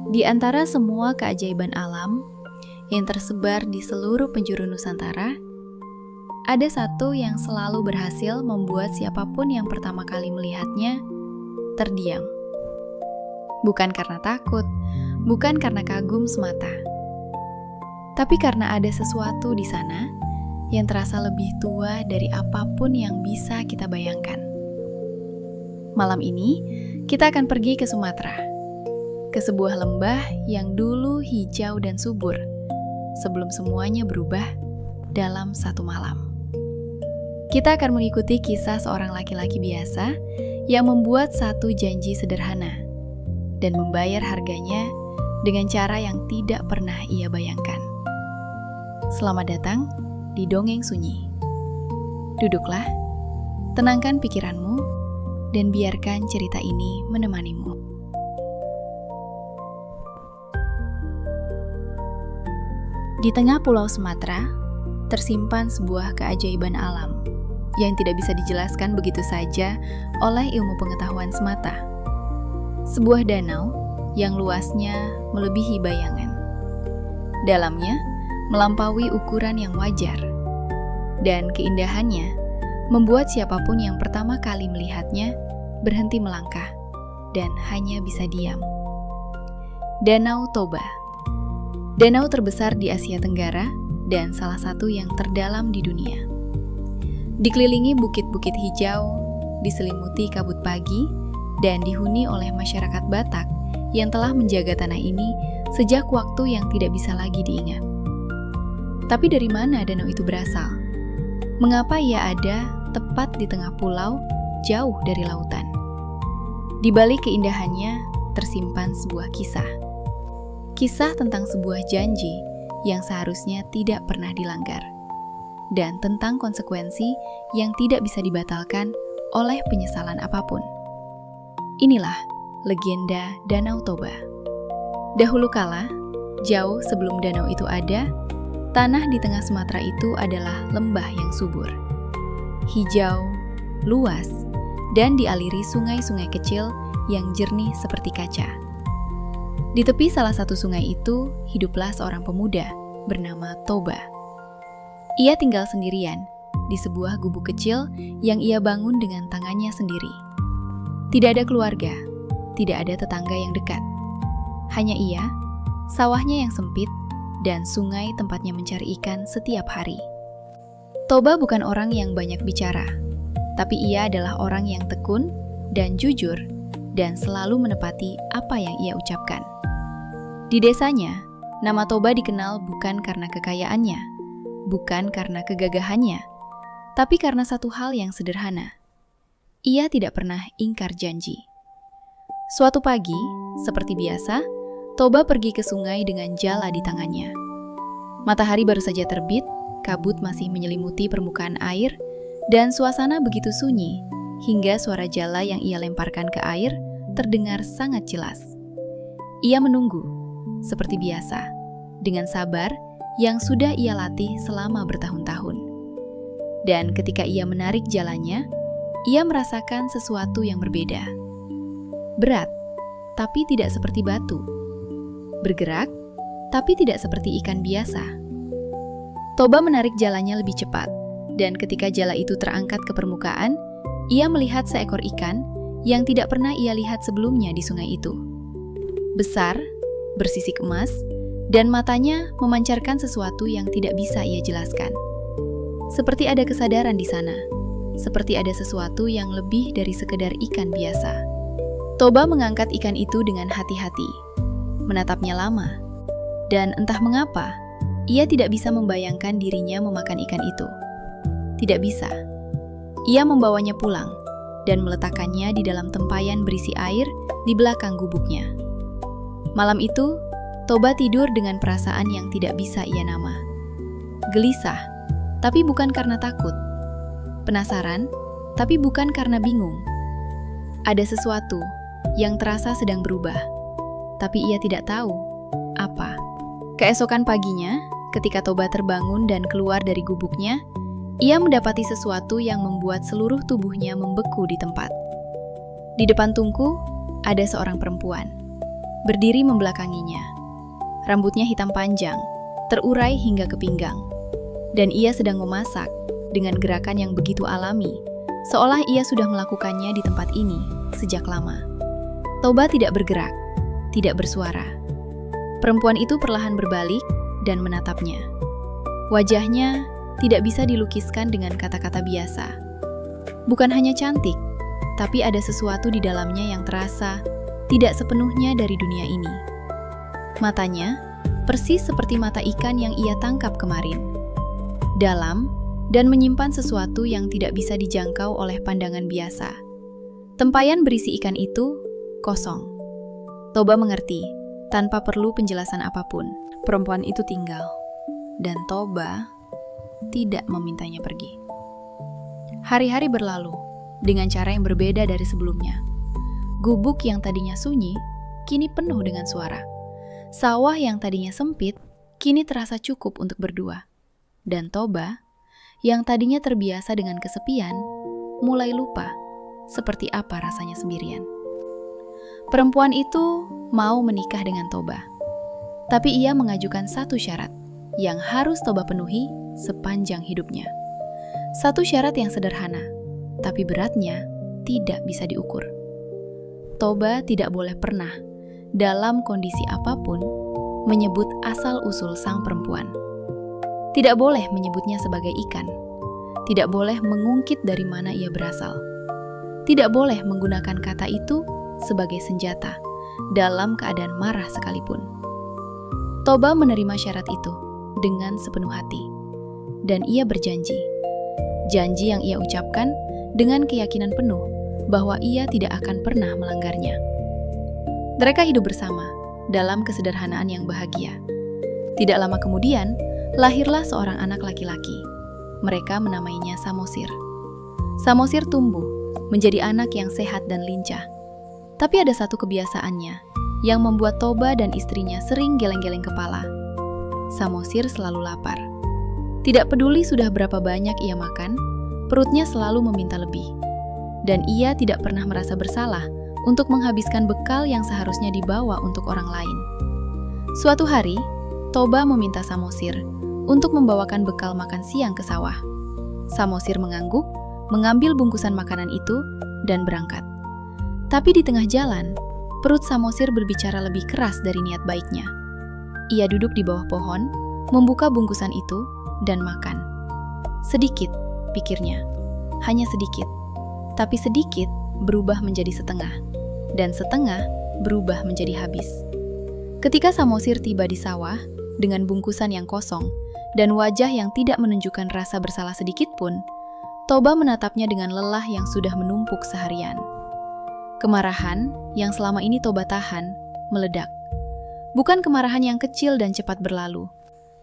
Di antara semua keajaiban alam yang tersebar di seluruh penjuru Nusantara, ada satu yang selalu berhasil membuat siapapun yang pertama kali melihatnya terdiam. Bukan karena takut, bukan karena kagum semata, tapi karena ada sesuatu di sana yang terasa lebih tua dari apapun yang bisa kita bayangkan. Malam ini, kita akan pergi ke Sumatera, ke sebuah lembah yang dulu hijau dan subur, sebelum semuanya berubah dalam satu malam. Kita akan mengikuti kisah seorang laki-laki biasa yang membuat satu janji sederhana dan membayar harganya dengan cara yang tidak pernah ia bayangkan. Selamat datang di Dongeng Sunyi. Duduklah, tenangkan pikiranmu, dan biarkan cerita ini menemanimu. Di tengah pulau Sumatera, tersimpan sebuah keajaiban alam yang tidak bisa dijelaskan begitu saja oleh ilmu pengetahuan semata. Sebuah danau yang luasnya melebihi bayangan. Dalamnya melampaui ukuran yang wajar, dan keindahannya membuat siapapun yang pertama kali melihatnya berhenti melangkah dan hanya bisa diam. Danau Toba. Danau terbesar di Asia Tenggara dan salah satu yang terdalam di dunia. Dikelilingi bukit-bukit hijau, diselimuti kabut pagi, dan dihuni oleh masyarakat Batak yang telah menjaga tanah ini sejak waktu yang tidak bisa lagi diingat. Tapi dari mana danau itu berasal? Mengapa ia ada tepat di tengah pulau, jauh dari lautan? Di balik keindahannya tersimpan sebuah kisah. Kisah tentang sebuah janji yang seharusnya tidak pernah dilanggar, dan tentang konsekuensi yang tidak bisa dibatalkan oleh penyesalan apapun. Inilah legenda Danau Toba. Dahulu kala, jauh sebelum danau itu ada, tanah di tengah Sumatera itu adalah lembah yang subur, hijau, luas, dan dialiri sungai-sungai kecil yang jernih seperti kaca. Di tepi salah satu sungai itu, hiduplah seorang pemuda bernama Toba. Ia tinggal sendirian di sebuah gubuk kecil yang ia bangun dengan tangannya sendiri. Tidak ada keluarga, tidak ada tetangga yang dekat. Hanya ia, sawahnya yang sempit, dan sungai tempatnya mencari ikan setiap hari. Toba bukan orang yang banyak bicara, tapi ia adalah orang yang tekun dan jujur dan selalu menepati apa yang ia ucapkan. Di desanya, nama Toba dikenal bukan karena kekayaannya, bukan karena kegagahannya, tapi karena satu hal yang sederhana. Ia tidak pernah ingkar janji. Suatu pagi, seperti biasa, Toba pergi ke sungai dengan jala di tangannya. Matahari baru saja terbit, kabut masih menyelimuti permukaan air, dan suasana begitu sunyi, hingga suara jala yang ia lemparkan ke air terdengar sangat jelas. Ia menunggu, seperti biasa, dengan sabar yang sudah ia latih selama bertahun-tahun. Dan ketika ia menarik jalannya, ia merasakan sesuatu yang berbeda. Berat, tapi tidak seperti batu. Bergerak, tapi tidak seperti ikan biasa. Toba menarik jalannya lebih cepat, dan ketika jala itu terangkat ke permukaan, ia melihat seekor ikan yang tidak pernah ia lihat sebelumnya di sungai itu. Besar, bersisik emas, dan matanya memancarkan sesuatu yang tidak bisa ia jelaskan. Seperti ada kesadaran di sana, seperti ada sesuatu yang lebih dari sekedar ikan biasa. Toba mengangkat ikan itu dengan hati-hati, menatapnya lama, dan entah mengapa, ia tidak bisa membayangkan dirinya memakan ikan itu. Tidak bisa. Ia membawanya pulang dan meletakkannya di dalam tempayan berisi air di belakang gubuknya. Malam itu, Toba tidur dengan perasaan yang tidak bisa ia nama. Gelisah, tapi bukan karena takut. Penasaran, tapi bukan karena bingung. Ada sesuatu yang terasa sedang berubah, tapi ia tidak tahu apa. Keesokan paginya, ketika Toba terbangun dan keluar dari gubuknya, ia mendapati sesuatu yang membuat seluruh tubuhnya membeku di tempat. Di depan tungku, ada seorang perempuan. berdiri membelakanginya. Rambutnya hitam panjang, terurai hingga ke pinggang. Dan ia sedang memasak dengan gerakan yang begitu alami, seolah ia sudah melakukannya di tempat ini sejak lama. Toba tidak bergerak, tidak bersuara. Perempuan itu perlahan berbalik dan menatapnya. Wajahnya tidak bisa dilukiskan dengan kata-kata biasa. Bukan hanya cantik, tapi ada sesuatu di dalamnya yang terasa tidak sepenuhnya dari dunia ini. Matanya persis seperti mata ikan yang ia tangkap kemarin. Dalam dan menyimpan sesuatu yang tidak bisa dijangkau oleh pandangan biasa. Tempayan berisi ikan itu kosong. Toba mengerti, tanpa perlu penjelasan apapun. Perempuan itu tinggal, dan Toba tidak memintanya pergi. Hari-hari berlalu, dengan cara yang berbeda dari sebelumnya. Gubuk yang tadinya sunyi, kini penuh dengan suara. Sawah yang tadinya sempit, kini terasa cukup untuk berdua. Dan Toba, yang tadinya terbiasa dengan kesepian, mulai lupa seperti apa rasanya sendirian. Perempuan itu mau menikah dengan Toba. Tapi ia mengajukan satu syarat yang harus Toba penuhi sepanjang hidupnya. Satu syarat yang sederhana, tapi beratnya tidak bisa diukur. Toba tidak boleh pernah, dalam kondisi apapun, menyebut asal-usul sang perempuan. Tidak boleh menyebutnya sebagai ikan. Tidak boleh mengungkit dari mana ia berasal. Tidak boleh menggunakan kata itu sebagai senjata dalam keadaan marah sekalipun. Toba menerima syarat itu dengan sepenuh hati. Dan ia berjanji. Janji yang ia ucapkan dengan keyakinan penuh bahwa ia tidak akan pernah melanggarnya. Mereka hidup bersama dalam kesederhanaan yang bahagia. Tidak lama kemudian, lahirlah seorang anak laki-laki. Mereka menamainya Samosir. Samosir tumbuh menjadi anak yang sehat dan lincah. Tapi ada satu kebiasaannya yang membuat Toba dan istrinya sering geleng-geleng kepala. Samosir selalu lapar. Tidak peduli sudah berapa banyak ia makan, perutnya selalu meminta lebih. Dan ia tidak pernah merasa bersalah untuk menghabiskan bekal yang seharusnya dibawa untuk orang lain. Suatu hari, Toba meminta Samosir untuk membawakan bekal makan siang ke sawah. Samosir mengangguk, mengambil bungkusan makanan itu, dan berangkat. Tapi di tengah jalan, perut Samosir berbicara lebih keras dari niat baiknya. Ia duduk di bawah pohon, membuka bungkusan itu, dan makan. Sedikit, pikirnya. Hanya sedikit. Tapi sedikit berubah menjadi setengah. Dan setengah berubah menjadi habis. Ketika Samosir tiba di sawah, dengan bungkusan yang kosong, dan wajah yang tidak menunjukkan rasa bersalah sedikit pun, Toba menatapnya dengan lelah yang sudah menumpuk seharian. Kemarahan yang selama ini Toba tahan, meledak. Bukan kemarahan yang kecil dan cepat berlalu,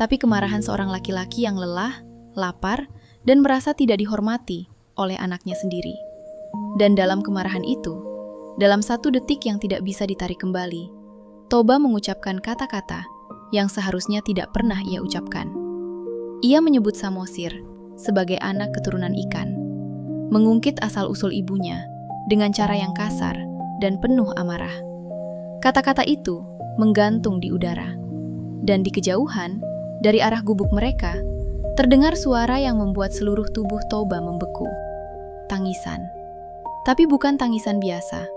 tapi kemarahan seorang laki-laki yang lelah, lapar, dan merasa tidak dihormati oleh anaknya sendiri. Dan dalam kemarahan itu, dalam satu detik yang tidak bisa ditarik kembali, Toba mengucapkan kata-kata yang seharusnya tidak pernah ia ucapkan. Ia menyebut Samosir sebagai anak keturunan ikan, mengungkit asal-usul ibunya dengan cara yang kasar dan penuh amarah. Kata-kata itu menggantung di udara, dan di kejauhan, dari arah gubuk mereka, terdengar suara yang membuat seluruh tubuh Toba membeku. Tangisan. Tapi bukan tangisan biasa.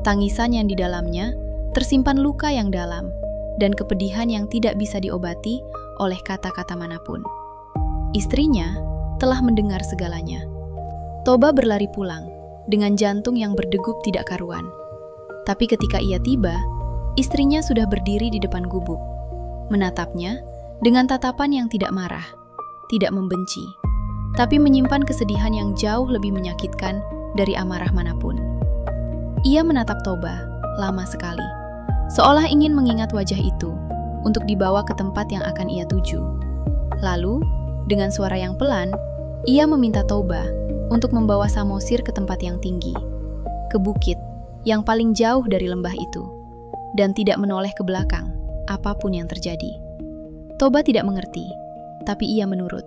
Tangisan yang di dalamnya tersimpan luka yang dalam dan kepedihan yang tidak bisa diobati oleh kata-kata manapun. Istrinya telah mendengar segalanya. Toba berlari pulang dengan jantung yang berdegup tidak karuan. Tapi ketika ia tiba, istrinya sudah berdiri di depan gubuk, menatapnya dengan tatapan yang tidak marah, tidak membenci, tapi menyimpan kesedihan yang jauh lebih menyakitkan dari amarah manapun. Ia menatap Toba lama sekali, seolah ingin mengingat wajah itu untuk dibawa ke tempat yang akan ia tuju. Lalu, dengan suara yang pelan, ia meminta Toba untuk membawa Samosir ke tempat yang tinggi, ke bukit yang paling jauh dari lembah itu, dan tidak menoleh ke belakang apapun yang terjadi. Toba tidak mengerti, tapi ia menurut.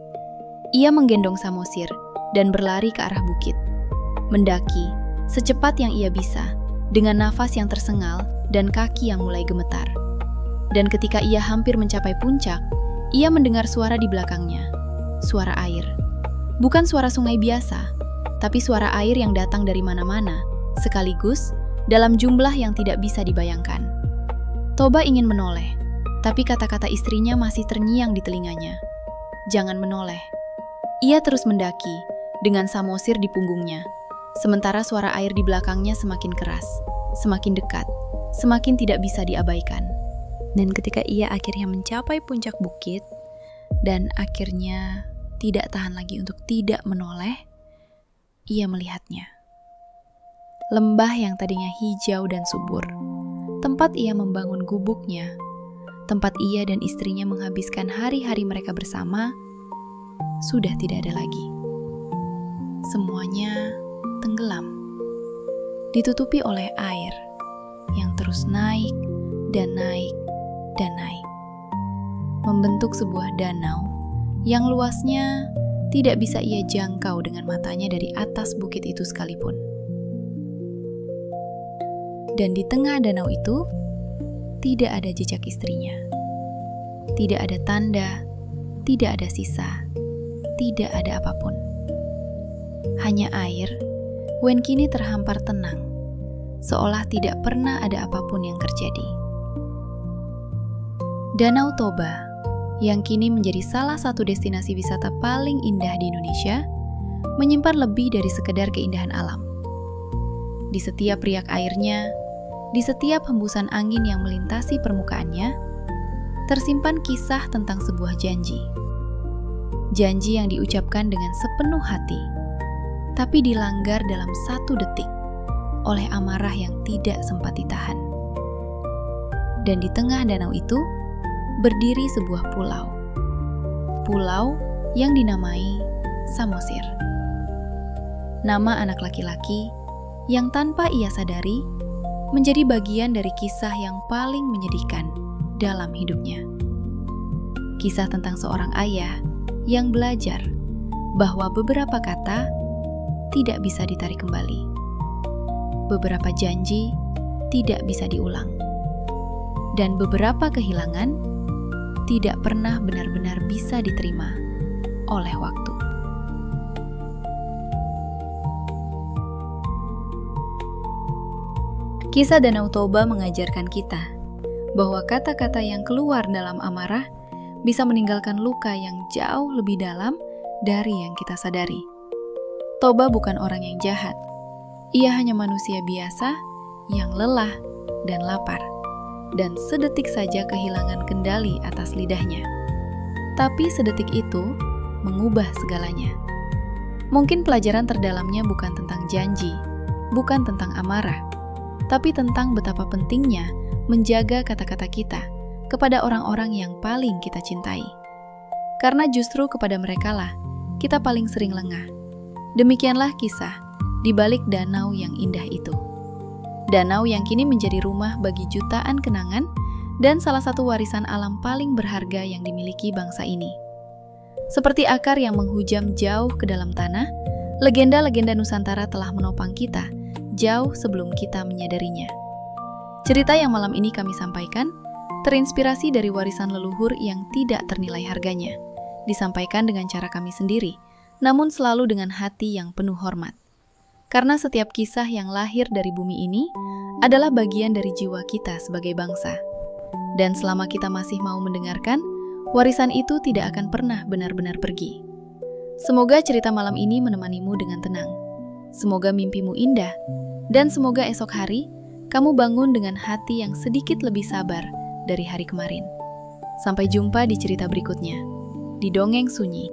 Ia menggendong Samosir dan berlari ke arah bukit, mendaki secepat yang ia bisa dengan nafas yang tersengal dan kaki yang mulai gemetar. Dan ketika ia hampir mencapai puncak, ia mendengar suara di belakangnya, suara air. Bukan suara sungai biasa, tapi suara air yang datang dari mana-mana, sekaligus dalam jumlah yang tidak bisa dibayangkan. Toba ingin menoleh, tapi kata-kata istrinya masih terngiang di telinganya. Jangan menoleh. Ia terus mendaki, dengan samosir di punggungnya. Sementara suara air di belakangnya semakin keras, semakin dekat, semakin tidak bisa diabaikan. Dan ketika ia akhirnya mencapai puncak bukit, dan akhirnya tidak tahan lagi untuk tidak menoleh, ia melihatnya. Lembah yang tadinya hijau dan subur, tempat ia membangun gubuknya, tempat ia dan istrinya menghabiskan hari-hari mereka bersama, sudah tidak ada lagi. Semuanya tenggelam, ditutupi oleh air yang terus naik dan naik dan naik, membentuk sebuah danau yang luasnya tidak bisa ia jangkau dengan matanya dari atas bukit itu sekalipun. Dan di tengah danau itu tidak ada jejak istrinya, tidak ada tanda, tidak ada sisa, tidak ada apapun. Hanya air, Wen kini terhampar tenang, seolah tidak pernah ada apapun yang terjadi. Danau Toba, yang kini menjadi salah satu destinasi wisata paling indah di Indonesia, menyimpan lebih dari sekedar keindahan alam. Di setiap riak airnya, di setiap hembusan angin yang melintasi permukaannya, tersimpan kisah tentang sebuah janji. Janji yang diucapkan dengan sepenuh hati, tapi dilanggar dalam 1 detik oleh amarah yang tidak sempat ditahan. Dan di tengah danau itu berdiri sebuah pulau. Pulau yang dinamai Samosir. Nama anak laki-laki yang tanpa ia sadari menjadi bagian dari kisah yang paling menyedihkan dalam hidupnya. Kisah tentang seorang ayah yang belajar bahwa beberapa kata tidak bisa ditarik kembali. Beberapa janji tidak bisa diulang. Dan beberapa kehilangan tidak pernah benar-benar bisa diterima oleh waktu. Kisah Danau Toba mengajarkan kita bahwa kata-kata yang keluar dalam amarah bisa meninggalkan luka yang jauh lebih dalam dari yang kita sadari. Toba bukan orang yang jahat. Ia hanya manusia biasa yang lelah dan lapar, dan sedetik saja kehilangan kendali atas lidahnya. Tapi sedetik itu mengubah segalanya. Mungkin pelajaran terdalamnya bukan tentang janji, bukan tentang amarah, tapi tentang betapa pentingnya menjaga kata-kata kita kepada orang-orang yang paling kita cintai. Karena justru kepada merekalah kita paling sering lengah. Demikianlah kisah di balik danau yang indah itu. Danau yang kini menjadi rumah bagi jutaan kenangan dan salah satu warisan alam paling berharga yang dimiliki bangsa ini. Seperti akar yang menghujam jauh ke dalam tanah, legenda-legenda Nusantara telah menopang kita jauh sebelum kita menyadarinya. Cerita yang malam ini kami sampaikan terinspirasi dari warisan leluhur yang tidak ternilai harganya, disampaikan dengan cara kami sendiri, namun selalu dengan hati yang penuh hormat. Karena setiap kisah yang lahir dari bumi ini adalah bagian dari jiwa kita sebagai bangsa. Dan selama kita masih mau mendengarkan, warisan itu tidak akan pernah benar-benar pergi. Semoga cerita malam ini menemanimu dengan tenang. Semoga mimpimu indah, dan semoga esok hari kamu bangun dengan hati yang sedikit lebih sabar dari hari kemarin. Sampai jumpa di cerita berikutnya, di Dongeng Sunyi.